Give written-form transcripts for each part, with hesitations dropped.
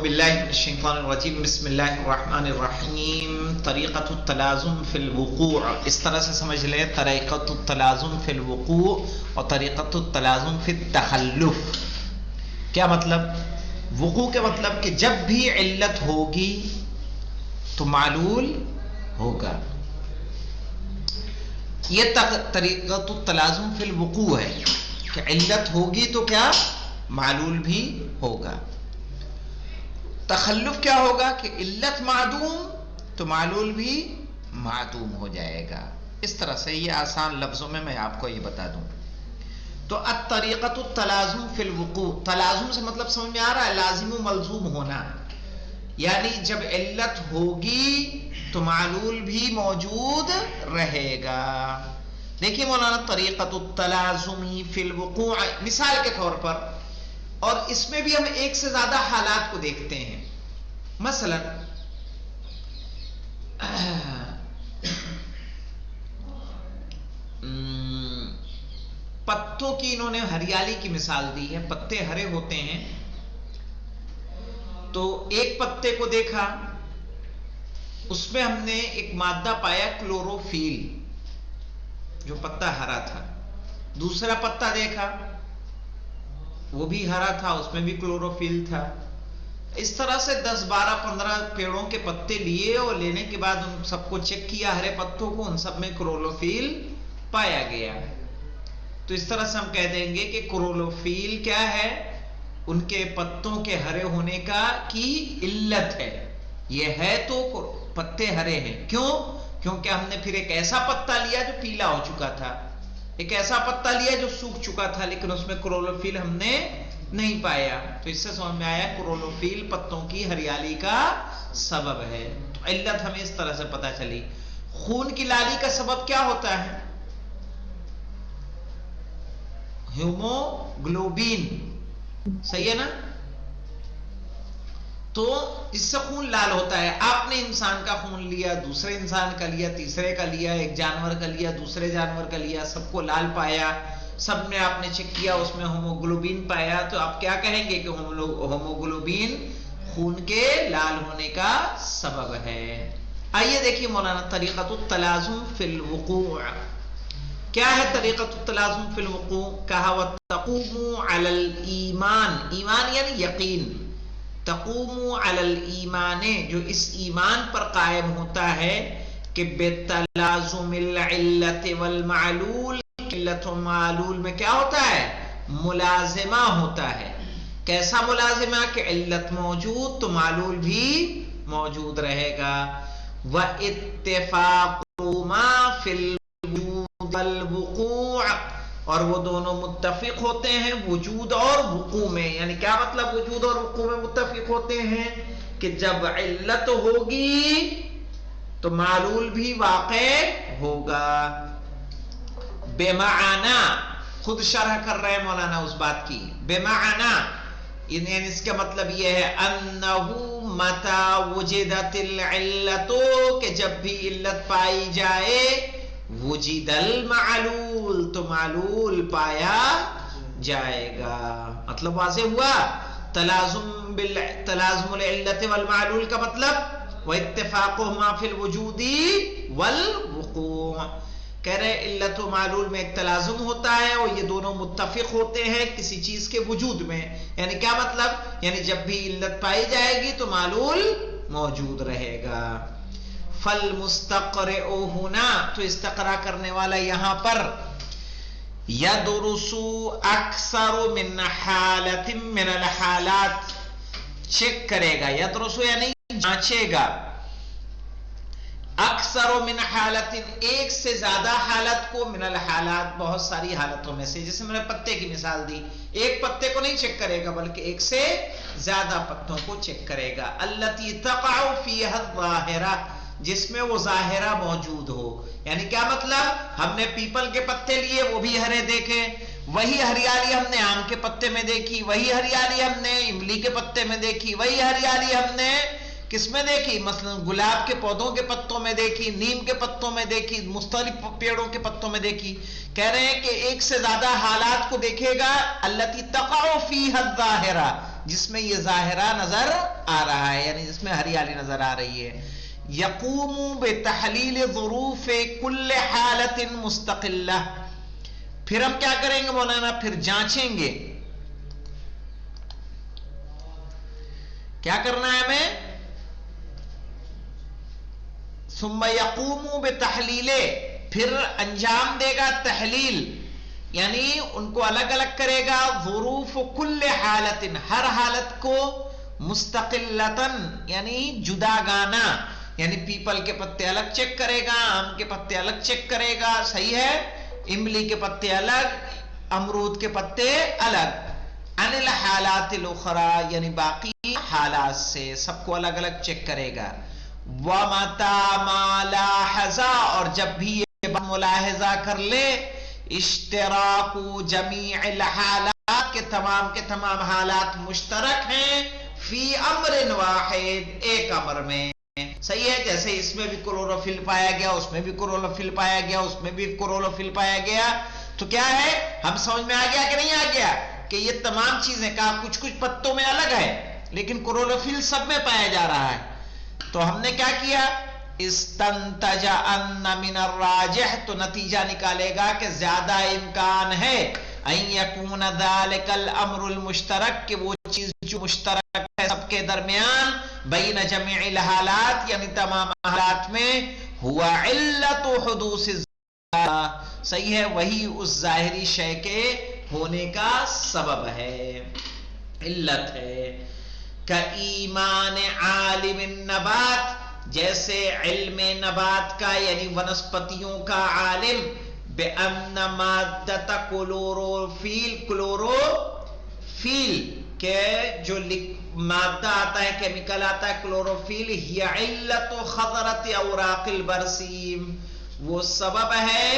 باللہ من الشیطان الرجیم بسم اللہ الرحمن الرحیم. طریقۃ التلازم فی الوقوع، اس طرح سے سمجھ لیں طریقۃ التلازم فی الوقوع اور طریقۃ التلازم فی التخلف. کیا مطلب؟ وقوع کے مطلب کہ جب بھی علت ہوگی تو معلول ہوگا. یہ طریقۃ التلازم فی الوقوع ہے کہ علت ہوگی تو کیا معلول بھی ہوگا. تخلف کیا ہوگا کہ علت معدوم تو معلول بھی معدوم ہو جائے گا. اس طرح سے یہ آسان لفظوں میں آپ کو یہ بتا دوں تو الطریقۃ التلازم فی الوقوع، تلازم سے مطلب سمجھ میں آ رہا ہے؟ لازم و ملزوم ہونا، یعنی جب علت ہوگی تو معلول بھی موجود رہے گا. دیکھیے مولانا، طریقۃ التلازم فی الوقوع مثال کے طور پر، اور اس میں بھی ہم ایک سے زیادہ حالات کو دیکھتے ہیں. مثلا پتوں کی انہوں نے ہریالی کی مثال دی ہے. پتے ہرے ہوتے ہیں تو ایک پتے کو دیکھا، اس میں ہم نے ایک مادہ پایا کلوروفیل، جو پتا ہرا تھا. دوسرا پتا دیکھا، وہ بھی ہرا تھا، اس میں بھی کلوروفیل تھا. اس طرح سے 10 12 15 پیڑوں کے پتے لیے اور لینے کے بعد ان سب کو چیک کیا، ہرے پتوں کو، ان سب میں کلوروفیل پایا گیا. تو اس طرح سے ہم کہہ دیں گے کہ کلوروفیل کیا ہے؟ ان کے پتوں کے ہرے ہونے کی علت ہے. یہ ہے تو پتے ہرے ہیں. کیوں؟ کیونکہ ہم نے پھر ایک ایسا پتا لیا جو پیلا ہو چکا تھا، ایک ایسا پتا لیا جو سوکھ چکا تھا، لیکن اس میں کلوروفیل ہم نے نہیں پایا. تو اس سے سمجھ میں آیا کلوروفیل پتوں کی ہریالی کا سبب ہے. تو علت ہمیں اس طرح سے پتا چلی. خون کی لالی کا سبب کیا ہوتا ہے؟ ہیموگلوبین، صحیح ہے نا؟ تو اس سے خون لال ہوتا ہے. آپ نے انسان کا خون لیا، دوسرے انسان کا لیا، تیسرے کا لیا، ایک جانور کا لیا، دوسرے جانور کا لیا، سب کو لال پایا، سب نے آپ نے چیک کیا، اس میں ہوموگلوبین پایا. تو آپ کیا کہیں گے کہ ہوموگلوبین خون کے لال ہونے کا سبب ہے. آئیے دیکھیے مولانا، طریقۃ التلازم فی الوقوع کیا ہے؟ طریقۃ التلازم فی الوقوع کہا وتقوم علی الایمان، ایمان یعنی یقین. تقوم علی الایمان، جو اس ایمان پر قائم ہوتا ہے کہ بتلازم العلت والمعلول، علت و معلول میں کیا ہوتا ہے؟ ملازمہ ہوتا ہے. کیسا ملازمہ؟ کہ علت موجود تو معلول بھی موجود رہے گا. واتفاقهما فی الوجود والوقوع، اور وہ دونوں متفق ہوتے ہیں وجود اور وقوع میں. یعنی کیا مطلب وجود اور وقوع میں متفق ہوتے ہیں؟ کہ جب علت ہوگی تو معلول بھی واقع ہوگا. بمعنی، خود شرح کر رہے ہیں مولانا اس بات کی. بمعنی یعنی اس کا مطلب یہ ہے انہو متا وجدت العلت، کہ جب بھی علت پائی جائے، وجد المعلول، تو معلول پایا جائے گا. مطلب واضح ہوا؟ تلازم العلت والمعلول کا مطلب واتفاقهما فی الوجود والوقوع. کہہ رہے علت و معلول میں ایک تلازم ہوتا ہے اور یہ دونوں متفق ہوتے ہیں کسی چیز کے وجود میں. یعنی کیا مطلب؟ یعنی جب بھی علت پائی جائے گی تو معلول موجود رہے گا. فالمستقرئ ہونا، تو استقرا کرنے والا یہاں پر یدرس اکثر من حالت من الحالات، چیک کرے گا. یدرس یعنی جانچے گا. اکثر من حالت، ایک سے زیادہ حالت کو، من الحالات بہت ساری حالتوں میں سے. جیسے میں نے پتے کی مثال دی، ایک پتے کو نہیں چیک کرے گا بلکہ ایک سے زیادہ پتوں کو چیک کرے گا. التی تقع فیہا الظاہرہ، جس میں وہ ظاہرہ موجود ہو. یعنی کیا مطلب؟ ہم نے پیپل کے پتے لیے، وہ بھی ہرے دیکھے، وہی ہریالی ہم نے آم کے پتے میں دیکھی، وہی ہریالی ہم نے املی کے پتے میں دیکھی، وہی ہریالی ہم نے کس میں دیکھی؟ مثلا گلاب کے پودوں کے پتوں میں دیکھی، نیم کے پتوں میں دیکھی، مختلف پیڑوں کے پتوں میں دیکھی. کہہ رہے ہیں کہ ایک سے زیادہ حالات کو دیکھے گا. التی تقع فیہا الظاہرہ، جس میں یہ ظاہرہ نظر آ رہا ہے، یعنی جس میں ہریالی نظر آ رہی ہے. یقوم بتحلیل ظروف کل حالت مستقلہ. پھر ہم کیا کریں گے مولانا؟ پھر جانچیں گے. کیا کرنا ہے ہمیں؟ ثم یقوم بتحلیل، پھر انجام دے گا تحلیل، یعنی ان کو الگ الگ کرے گا. ظروف کل حالت، ہر حالت کو، مستقلتن یعنی جداگانہ، یعنی پیپل کے پتے الگ چیک کرے گا، آم کے پتے الگ چیک کرے گا، صحیح ہے، املی کے پتے الگ، امرود کے پتے الگ. عن الحالات الاخرى یعنی باقی حالات سے، سب کو الگ الگ چیک کرے گا. وَمَتَى مَا لَاحَظَ، اور جب بھی یہ بات ملاحظہ کر لے، اشتراک جمیع الحالات کے تمام حالات مشترک ہیں، فی امر واحد، ایک امر میں. صحیح ہے، جیسے اس میں بھی کلوروفل پایا گیا، اس میں بھی کلوروفل پایا گیا، اس میں بھی کلوروفل پایا گیا. تو کیا ہے، ہم سمجھ میں آ گیا کہ نہیں آ گیا کہ یہ تمام چیزیں کا کچھ پتوں میں الگ ہے لیکن کلوروفل سب میں پایا جا رہا ہے. تو ہم نے کیا کیا؟ استنتج ان من الراجح، تو نتیجہ نکالے گا کہ زیادہ امکان ہے ان یکون ذلک الامر المشترک، کہ وہ چیز جو مشترک ہے سب کے درمیان، بین جمیع الحالات یعنی تمام حالات میں، ہوا علت حدوث الظاہرہ، صحیح ہے، وہی اس ظاہری شے کے ہونے کا سبب ہے، علت ہے. کایمان عالم النبات، جیسے علم نبات کا یعنی ونسپتیوں کا عالم، بأن مادت کلوروفیل، کلوروفیل کے جو مادہ آتا ہے، کیمیکل آتا ہے کلوروفیل، ہی علت خضرت اوراق البرسیم، وہ سبب ہے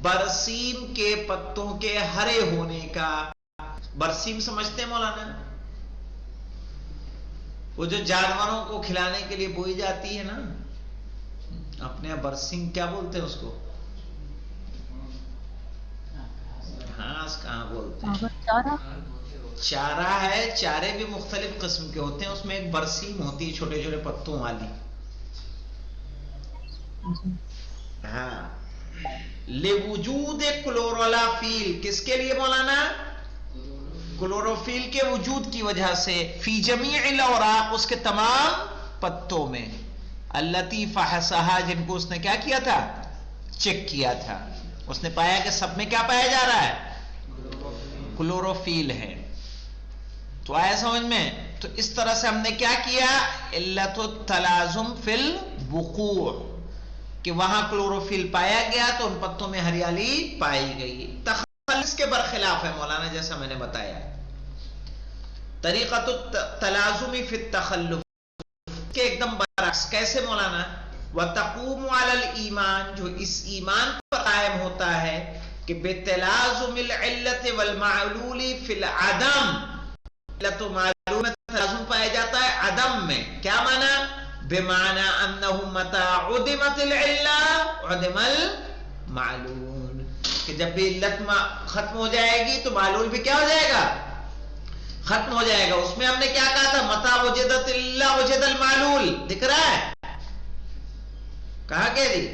برسیم کے پتوں کے ہرے ہونے کا. برسیم سمجھتے ہیں مولانا؟ وہ جو جانوروں کو کھلانے کے لیے بوئی جاتی ہے نا، اپنے یہاں برسیم کیا بولتے ہیں اس کو؟ گھاس کہاں بولتے ہیں؟ چارہ ہے. چارے بھی مختلف قسم کے ہوتے ہیں، اس میں ایک برسیم ہوتی ہے چھوٹے چھوٹے پتوں والی. ہاں، لوجود کلورولافیل، کس کے لیے مولانا؟ کلوروفیل کے وجود کی وجہ سے، فی جمیع الاوراق، اس کے تمام پتوں میں، التی فحصها، جن کو اس نے کیا کیا تھا؟ چیک کیا تھا. اس نے پایا کہ سب میں کیا پایا جا رہا ہے؟ کلوروفیل ہے. تو آیا سمجھ میں؟ تو اس طرح سے ہم نے کیا کیا؟ علت التلازم فی الوقوع، کہ وہاں کلوروفیل پایا گیا تو ان پتوں میں ہریالی پائی گئی. تخلص کے برخلاف ہے مولانا، جیسا میں نے بتایا. طریقۃ التلازم فی التخلف کے ایک دم برعکس. کیسے مولانا؟ وتقوم علی الایمان، جو اس ایمان پر قائم ہوتا ہے کہ بتلازم العلت والمعلول فی العدم، علت و معلول میں تلازم پایا جاتا ہے عدم میں. کیا معنی؟ بمعنى انه متى عدمت العلة عدم المعلول، کہ جب بھی علت ختم ہو جائے گی تو معلول بھی کیا ہو جائے گا؟ ختم ہو جائے گا. اس میں ہم نے کیا کہا تھا؟ متى وجدت العلة وجد المعلول، دکھ رہا ہے؟ کہا کہ جی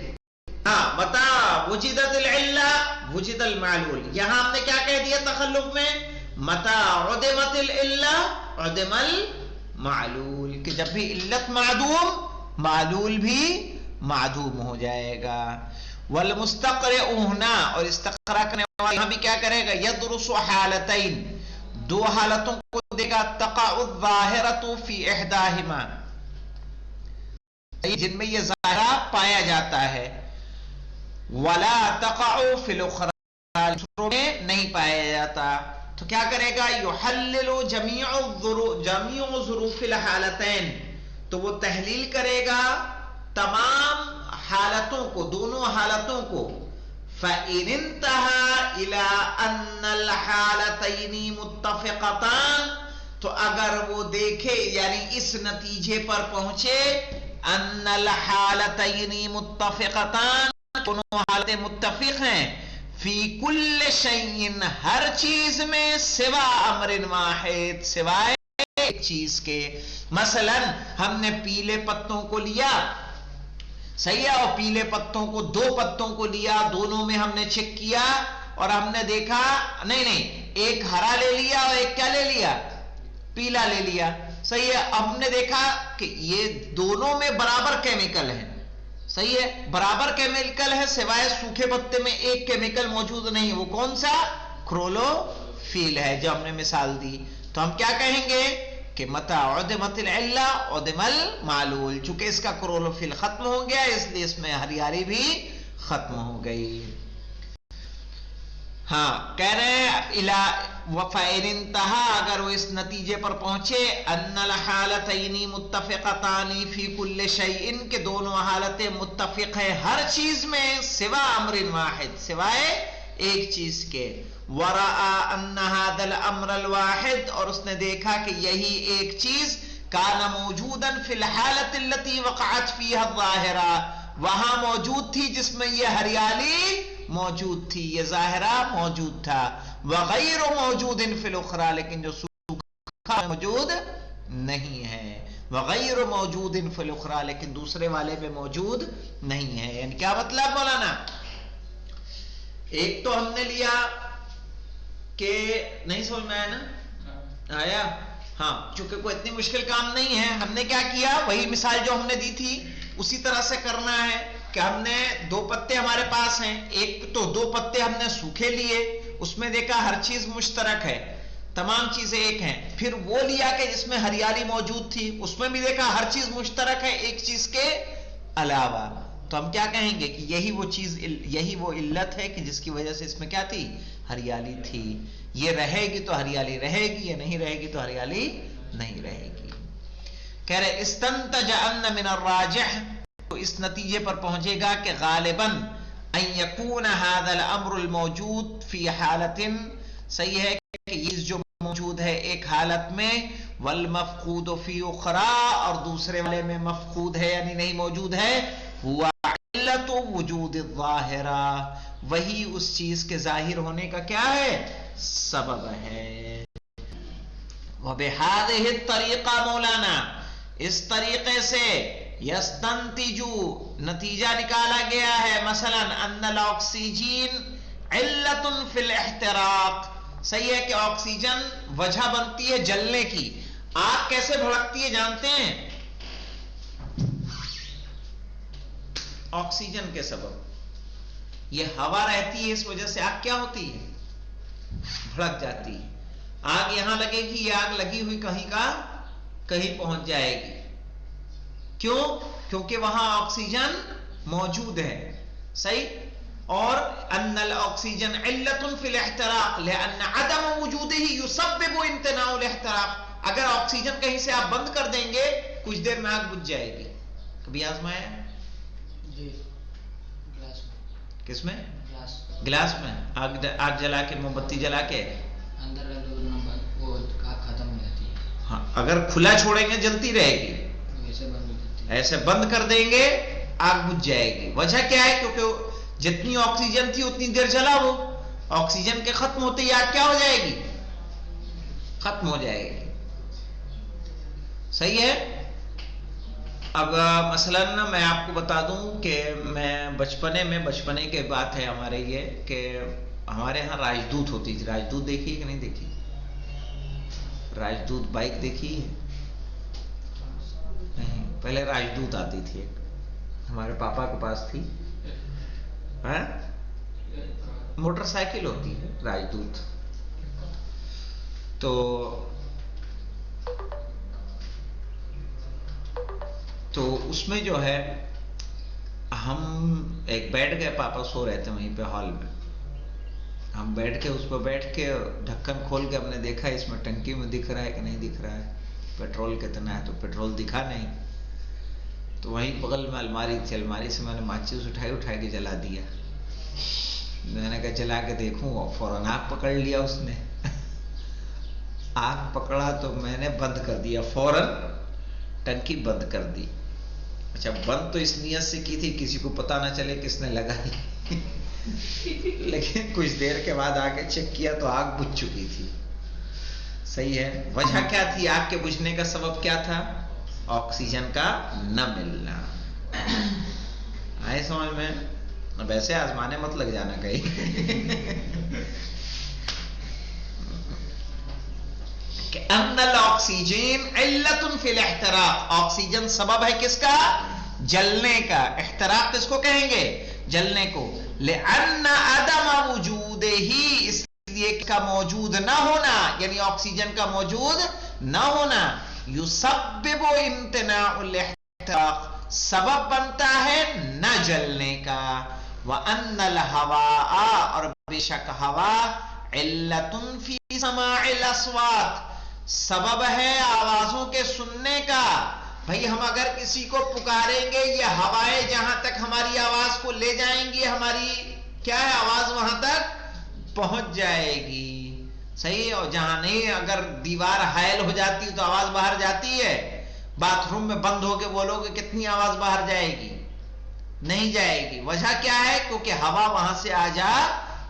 ہاں، متى وجدت العلة وجد المعلول. یہاں ہم نے کیا کہہ دیا تخلف میں؟ متى عدمت العلة عدم المعلول، کہ جب بھی علت معدوم، معلول بھی معدوم ہو جائے گا. والمستقرئ ہنا، اور استقرا کرنے والا یہاں بھی کیا کرے گا؟ یدرس حالتین، دو حالتوں کو دے گا. تقع الظاہرۃ فی احداہما، جن میں یہ ظاہرہ پایا جاتا ہے. ولا تقع فی الاخری، دوسروں میں نہیں پایا جاتا. تو کیا کرے گا؟ یحلل جمیع ظروف الحالتین، تو وہ تحلیل کرے گا تمام حالتوں کو، دونوں حالتوں کو. فَإِنِ انْتَهَى إِلَىٰ أَنَّ الْحَالَتَيْنِ مُتَّفِقَتَانِ، تو اگر وہ دیکھے یعنی اس نتیجے پر پہنچے، أَنَّ الْحَالَتَيْنِ مُتَّفِقَتَانِ، دونوں حالتیں متفق ہیں، فی کل شیء، ہر چیز میں، سوا امر واحد، سوائے ایک چیز کے. مثلا ہم نے پیلے پتوں کو لیا، صحیح ہے، اور پیلے پتوں کو، 2 پتوں کو لیا، دونوں میں ہم نے چیک کیا اور ہم نے دیکھا نہیں ایک ہرا لے لیا اور ایک کیا لے لیا، پیلا لے لیا. صحیح ہے، ہم نے دیکھا کہ یہ دونوں میں برابر کیمیکل ہے. صحیح ہے، برابر کیمیکل ہے، سوائے سوکھے پتے میں ایک کیمیکل موجود نہیں ہے. وہ کون سا؟ کلوروفیل ہے، جو ہم نے مثال دی. تو ہم کیا کہیں گے کہ متى عدمت العلہ عدم المعلول. چونکہ اس کا کلوروفیل ختم ہو گیا اس لیے اس میں ہریالی بھی ختم ہو گئی. ہاں کہہ رہے ہیں وَفَإِنِ انْتَهَا، اگر وہ اس نتیجے پر پہنچے أَنَّ الْحَالَتَيْنِ مُتَّفِقَتَانِ فِي كُلِّ شَيْءٍ، کہ دونوں حالتیں متفق ہیں ہر چیز میں، سوا امر واحد، سوائے ایک چیز کے. وَرَأَى أَنَّ هَذَا الْأَمْرَ الْوَاحِدِ، اور اس نے دیکھا کہ یہی ایک چیز كَانَ مَوْجُودًا فِي الْحَالَةِ الَّتِي وَقَعَتْ فِيهَا الظَّاهِرَةُ، وہاں موجود تھی جس میں یہ ہریالی موجود تھی، یہ ظاہرہ موجود تھا. وغیر موجود فی الاخری، لیکن جو سوکھا موجود نہیں ہے. وغیر موجود فی الاخری، لیکن دوسرے والے میں موجود نہیں ہے. یعنی کیا مطلب مولانا؟ ایک تو ہم نے لیا کہ نہیں سمجھ میں آیا نا؟ آیا؟ ہاں، چونکہ کوئی اتنی مشکل کام نہیں ہے. ہم نے کیا کیا، وہی مثال جو ہم نے دی تھی اسی طرح سے کرنا ہے کہ ہم نے 2 پتے ہمارے پاس ہیں، ایک تو 2 پتے ہم نے سوکھے لیے، اس میں دیکھا ہر چیز مشترک ہے، تمام چیزیں ایک ہیں. پھر وہ لیا کہ جس میں ہریالی موجود تھی، اس میں بھی دیکھا ہر چیز مشترک ہے ایک چیز کے علاوہ. تو ہم کیا کہیں گے کہ یہی وہ چیز، یہی وہ علت ہے کہ جس کی وجہ سے اس میں کیا تھی، ہریالی تھی. یہ رہے گی تو ہریالی رہے گی، یہ نہیں رہے گی تو ہریالی نہیں رہے گی. کہہ رہے استنتج ان من الراجح، تو اس نتیجے پر پہنچے گا کہ غالباً ان یکون هذا الامر الموجود فی حالت، صحیح ہے کہ یہ جو موجود ہے ایک حالت میں، والمفقود فی اخرى، اور دوسرے والے میں مفقود ہے یعنی نہیں موجود ہے، ہوا علت وجود الظاہرہ، وہی اس چیز کے ظاہر ہونے کا کیا ہے، سبب ہے. وبہذہ الطریقہ مولانا، اس طریقے سے یستنتجو، نتیجہ نکالا گیا ہے، مثلا ان الاکسیجین علت فی الاحتراق، صحیح ہے کہ آکسیجن وجہ بنتی ہے جلنے کی. آگ کیسے بھڑکتی ہے جانتے ہیں؟ آکسیجن کے سبب. یہ ہوا رہتی ہے، اس وجہ سے آگ کیا ہوتی ہے، بھڑک جاتی ہے. آگ یہاں لگے گی، یہ آگ لگی ہوئی کہیں کا کہیں پہنچ جائے گی. کیوں؟ کیونکہ وہاں آکسیجن موجود ہے. صحیح. اور ان الاکسیجن علت فی الاحتراق لان عدم وجودہ یسبب امتناع الاحتراق. اگر آکسیجن کہیں سے آپ بند کر دیں گے کچھ دیر میں آگ بجھ جائے گی. کبھی آزمایا؟ جی. گلاس میں. کس میں؟ گلاس میں. آگ جلا کے، موم بتی جلا کے اندر وہ ختم ہو جاتی ہے. ہاں، اگر کھلا چھوڑیں گے جلتی رہے گی، ایسے بند کر دیں گے آگ بجھ جائے گی. وجہ کیا ہے؟ کیونکہ جتنی آکسیجن تھی اتنی دیر جلا، وہ آکسیجن کے ختم ہوتے ہی آگ کیا ہو جائے گی، ختم ہو جائے گی. صحیح ہے. اب مثلا میں آپ کو بتا دوں کہ میں بچپنے کے بات ہے ہمارے یہ، کہ ہمارے ہاں راجدوت ہوتی تھی. راجدوت دیکھی کہ نہیں دیکھی؟ راجدوت بائک دیکھی ہے؟ نہیں. پہلے راجدوت آتی تھی، ایک ہمارے پاپا کے پاس تھی، موٹر سائیکل ہوتی ہے راجدوت. تو اس میں جو ہے ہم ایک بیٹھ گئے، پاپا سو رہے تھے وہیں پہ ہال میں. ہم بیٹھ کے اس پہ بیٹھ کے ڈھکن کھول کے ہم نے دیکھا اس میں ٹنکی میں دکھ رہا ہے کہ نہیں دکھ رہا ہے، پیٹرول کتنا ہے. تو پیٹرول دکھا نہیں. تو وہیں بغل میں الماری تھی، الماری سے میں نے ماچس اٹھا کے جلا دیا. میں نے کہا جلا کے دیکھوں، اور فوراً آگ پکڑ لیا اس نے. آگ پکڑا تو میں نے بند کر دیا، فوراً ٹنکی بند کر دی. اچھا، بند تو اس نیت سے کی تھی کسی کو پتا نہ چلے کس نے لگائی. لیکن کچھ دیر کے بعد آگے چیک کیا تو آگ بجھ چکی تھی. صحیح ہے. وجہ کیا تھی آگ کے بجھنے کا سبب کیا تھا؟ آکسیجن کا نہ ملنا. آئے سمجھ میں؟ ویسے آزمانے مت لگ جانا کہیں. کہ ان الاکسیجن علت فی الاحتراق، آکسیجن سبب ہے کس کا؟ جلنے کا. احتراق کس کو کہیں گے؟ جلنے کو. لأن عدم وجودہ، اس لیے کا موجود نہ ہونا، یعنی آکسیجن کا موجود نہ ہونا، یسبب امتناع الاحتراق، سبب بنتا ہے نہ جلنے کا. وَأَنَّ الْهَوَاءَ، اور بے شک ہوا، علت فی سماع الاصوات، سبب ہے آوازوں کے سننے کا. بھئی ہم اگر کسی کو پکاریں گے، یہ ہوائیں جہاں تک ہماری آواز کو لے جائیں گی، ہماری کیا ہے آواز وہاں تک پہنچ جائے گی. صحیح. اور جہاں نہیں، اگر دیوار حائل ہو جاتی تو آواز باہر جاتی ہے. باتھ روم میں بند ہو کے بولو کہ کتنی آواز باہر جائے گی؟ نہیں جائے گی. وجہ کیا ہے؟ کیونکہ ہوا وہاں سے آ جا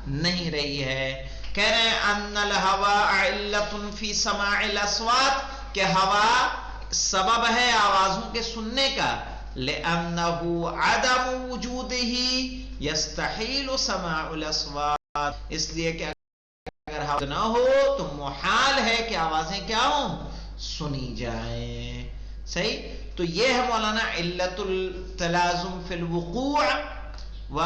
نہیں رہی ہے. کہہ رہے ہیں ان الہوا علت فی سماع الاصوات، کہ ہوا سبب ہے آوازوں کے سننے کا. لأنه عدم وجودہ یستحیل سماع الاصوات، اس لیے کہ اگر ہوا نہ ہو تو محال ہے کہ آوازیں کیا ہوں؟ سنی جائیں. صحیح. تو یہ ہے مولانا علت التلازم فی الوقوع و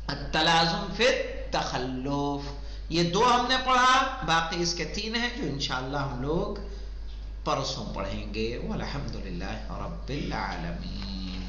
التلازم فی التخلف. یہ دو ہم نے پڑھا، باقی اس کے تین ہیں جو انشاءاللہ ہم لوگ پرسوں پڑھیں گے. والحمدللہ رب العالمین.